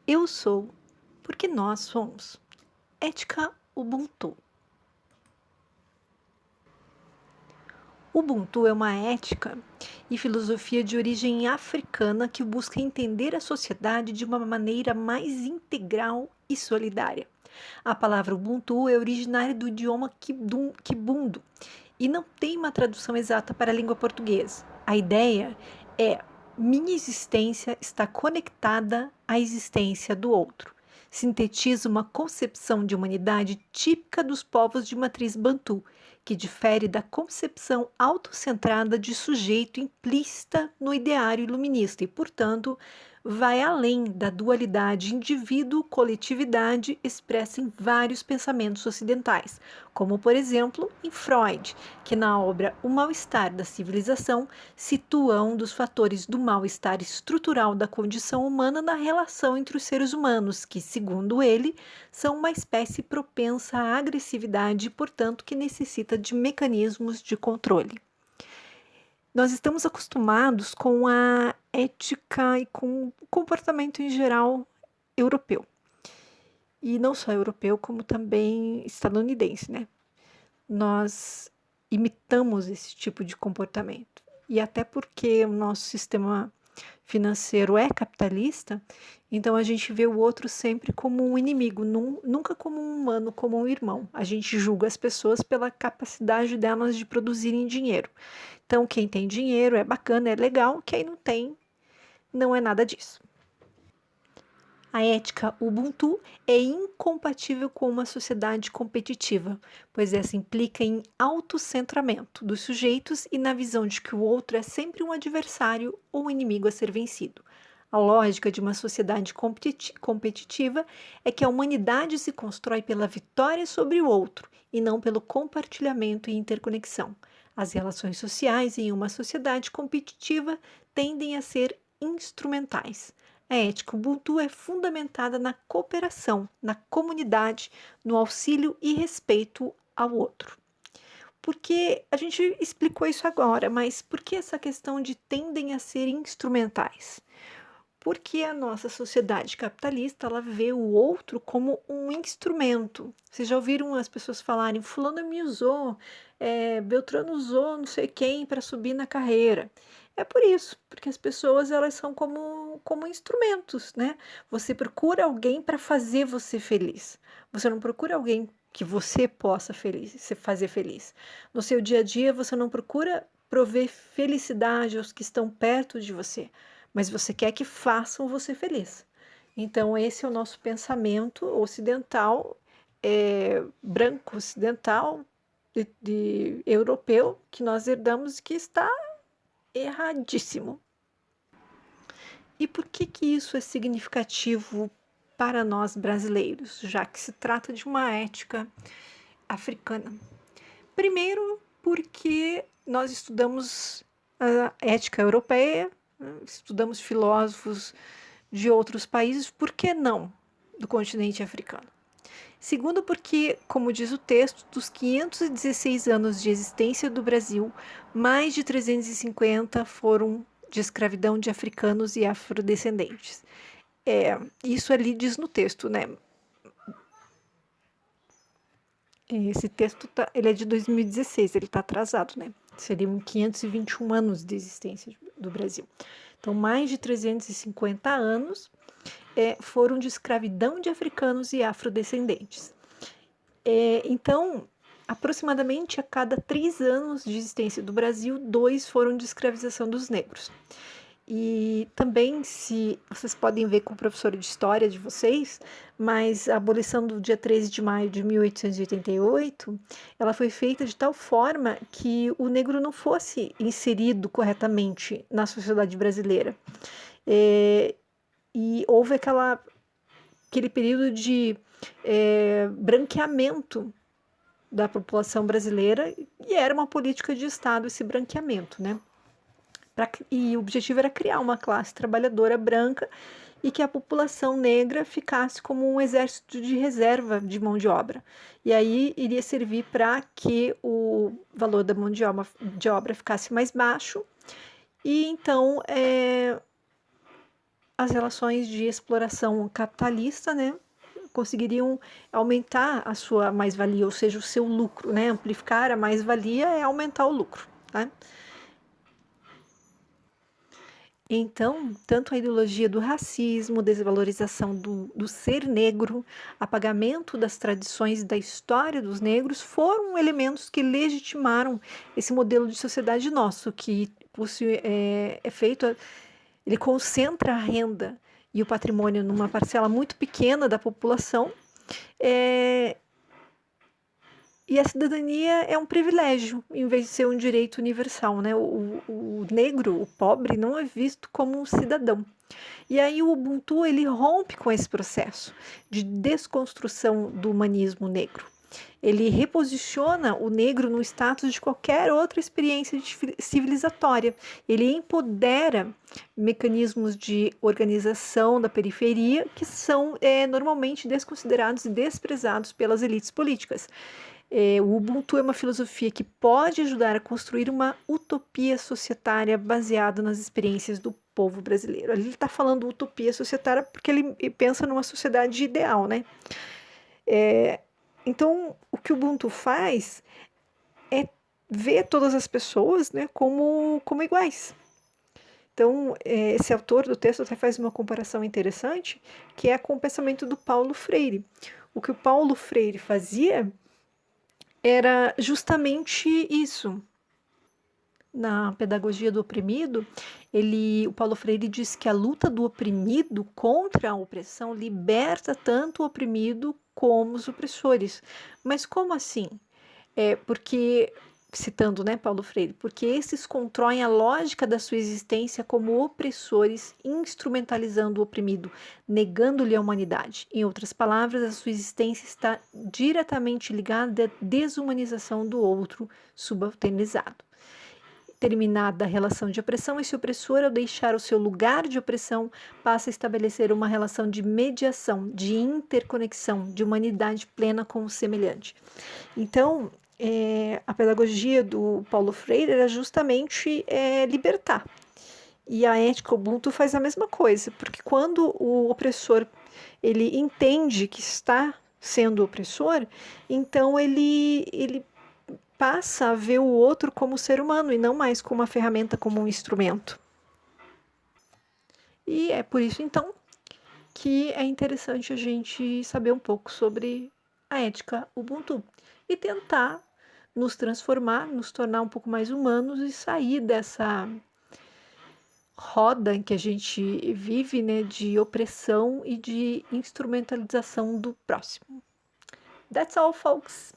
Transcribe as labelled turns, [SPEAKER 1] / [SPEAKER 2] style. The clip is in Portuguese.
[SPEAKER 1] Eu sou, porque nós somos. Ética Ubuntu. Ubuntu é uma ética e filosofia de origem africana que busca entender a sociedade de uma maneira mais integral e solidária. A palavra Ubuntu é originária do idioma Kibundo e não tem uma tradução exata para a língua portuguesa. A ideia é: minha existência está conectada à existência do outro. Sintetiza uma concepção de humanidade típica dos povos de matriz bantu, que difere da concepção autocentrada de sujeito implícita no ideário iluminista e, portanto, vai além da dualidade indivíduo-coletividade expressa em vários pensamentos ocidentais, como, por exemplo, em Freud, que na obra O Mal-Estar da Civilização situa um dos fatores do mal-estar estrutural da condição humana na relação entre os seres humanos, que, segundo ele, são uma espécie propensa à agressividade e, portanto, que necessita de mecanismos de controle. Nós estamos acostumados com a ética e com o comportamento em geral europeu. E não só europeu, como também estadunidense, né? Nós imitamos esse tipo de comportamento. E até porque o nosso sistema financeiro é capitalista, então a gente vê o outro sempre como um inimigo, nunca como um humano, como um irmão. A gente julga as pessoas pela capacidade delas de produzirem dinheiro. Então, quem tem dinheiro é bacana, é legal, quem não tem, não é nada disso. A ética Ubuntu é incompatível com uma sociedade competitiva, pois essa implica em autocentramento dos sujeitos e na visão de que o outro é sempre um adversário ou um inimigo a ser vencido. A lógica de uma sociedade competitiva é que a humanidade se constrói pela vitória sobre o outro e não pelo compartilhamento e interconexão. As relações sociais em uma sociedade competitiva tendem a ser instrumentais. A ética Ubuntu é fundamentada na cooperação, na comunidade, no auxílio e respeito ao outro. Porque a gente explicou isso agora, mas por que essa questão de tendem a ser instrumentais? Porque a nossa sociedade capitalista, ela vê o outro como um instrumento. Vocês já ouviram as pessoas falarem, fulano me usou, Beltrano usou não sei quem para subir na carreira. É por isso, porque as pessoas elas são como instrumentos, né? Você procura alguém para fazer você feliz. Você não procura alguém que você possa se fazer feliz. No seu dia a dia, você não procura prover felicidade aos que estão perto de você, mas você quer que façam você feliz. Então, esse é o nosso pensamento ocidental, branco ocidental, de europeu, que nós herdamos, que está erradíssimo. E por que isso é significativo para nós brasileiros, já que se trata de uma ética africana? Primeiro, porque nós estudamos a ética europeia, estudamos filósofos de outros países, por que não do continente africano? Segundo, porque, como diz o texto, dos 516 anos de existência do Brasil, mais de 350 foram de escravidão de africanos e afrodescendentes. Isso ali diz no texto, né? Esse texto ele é de 2016, ele está atrasado, né? Seriam 521 anos de existência do Brasil. Então, mais de 350 anos foram de escravidão de africanos e afrodescendentes. Então, aproximadamente a cada 3 anos de existência do Brasil, 2 foram de escravização dos negros. E também, se vocês podem ver com o professor de história de vocês, mas a abolição do dia 13 de maio de 1888, ela foi feita de tal forma que o negro não fosse inserido corretamente na sociedade brasileira. E houve aquele período de branqueamento da população brasileira, e era uma política de Estado esse branqueamento, né? E o objetivo era criar uma classe trabalhadora branca e que a população negra ficasse como um exército de reserva de mão de obra. E aí iria servir para que o valor da mão de obra ficasse mais baixo, e então as relações de exploração capitalista, né, conseguiriam aumentar a sua mais-valia, ou seja, o seu lucro, né? Amplificar a mais-valia é aumentar o lucro, tá? Então, tanto a ideologia do racismo, desvalorização do ser negro, apagamento das tradições e da história dos negros foram elementos que legitimaram esse modelo de sociedade nosso, que é feito, ele concentra a renda e o patrimônio numa parcela muito pequena da população, e a cidadania é um privilégio, em vez de ser um direito universal, né? O negro, o pobre, não é visto como um cidadão. E aí o Ubuntu, ele rompe com esse processo de desconstrução do humanismo negro. Ele reposiciona o negro no status de qualquer outra experiência civilizatória. Ele empodera mecanismos de organização da periferia que são normalmente desconsiderados e desprezados pelas elites políticas. O Ubuntu é uma filosofia que pode ajudar a construir uma utopia societária baseada nas experiências do povo brasileiro. Ele está falando utopia societária porque ele pensa numa sociedade ideal, né? Então, o que o Ubuntu faz é ver todas as pessoas, né, como iguais. Então, esse autor do texto até faz uma comparação interessante, que é com o pensamento do Paulo Freire. O que o Paulo Freire fazia era justamente isso. Na pedagogia do oprimido, o Paulo Freire diz que a luta do oprimido contra a opressão liberta tanto o oprimido como os opressores. Mas como assim? Porque, citando, né, Paulo Freire, porque esses constroem a lógica da sua existência como opressores, instrumentalizando o oprimido, negando-lhe a humanidade. Em outras palavras, a sua existência está diretamente ligada à desumanização do outro subalternizado. Terminada a relação de opressão, esse opressor, ao deixar o seu lugar de opressão, passa a estabelecer uma relação de mediação, de interconexão, de humanidade plena com o semelhante. Então, a pedagogia do Paulo Freire era justamente libertar. E a ética Ubuntu faz a mesma coisa, porque quando o opressor ele entende que está sendo opressor, então ele passa a ver o outro como ser humano e não mais como uma ferramenta, como um instrumento. E é por isso, então, que é interessante a gente saber um pouco sobre a ética Ubuntu e tentar nos transformar, nos tornar um pouco mais humanos e sair dessa roda em que a gente vive, né, de opressão e de instrumentalização do próximo. That's all, folks!